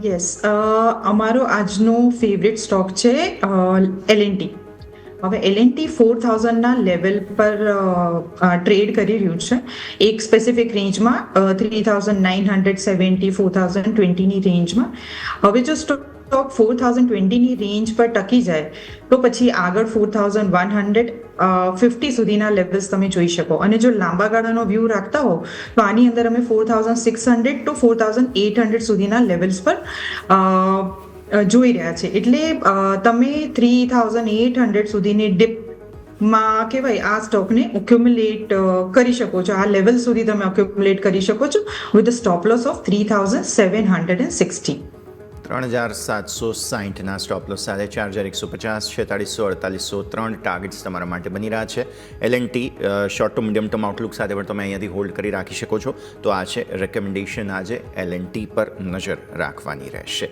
Yes, અમારો આજનો favourite stock છે એલએનટી. હવે એલએનટી 4000ના લેવલ પર ટ્રેડ કરી રહ્યું છે, એક સ્પેસિફિક રેન્જમાં 3970 4020ની રેન્જમાં. હવે જો સ્ટોક 4020ની રેન્જ પર ટકી જાય તો પછી આગળ 4150 સુધીના લેવલ્સ તમે જોઈ શકો. અને જો લાંબા ગાળાનો વ્યૂ રાખતા હો તો આની અંદર અમે 4600 ટુ 4800 સુધીના લેવલ્સ પર જોઈ રહ્યા છે. એટલે તમે 3800 સુધીની ડિપમાં કહેવાય આ સ્ટોકને એક્યુમ્યુલેટ કરી શકો છો. આ લેવલ સુધી તમે એક્યુમ્યુલેટ કરી શકો છો વિથ સ્ટોપ લોસ ઓફ 3760. 3760ના સ્ટોપ લોસ સાથે 4150, 4600, 4803 ટાર્ગેટ્સ તમારા માટે બની રહ્યા છે. L&T short to medium term Outlook સાથે પણ તમે અહીંયાથી હોલ્ડ કરી રાખી શકો છો. તો આ છે રેકમેન્ડેશન આજે એલએનટી પર નજર રાખવાની રહેશે.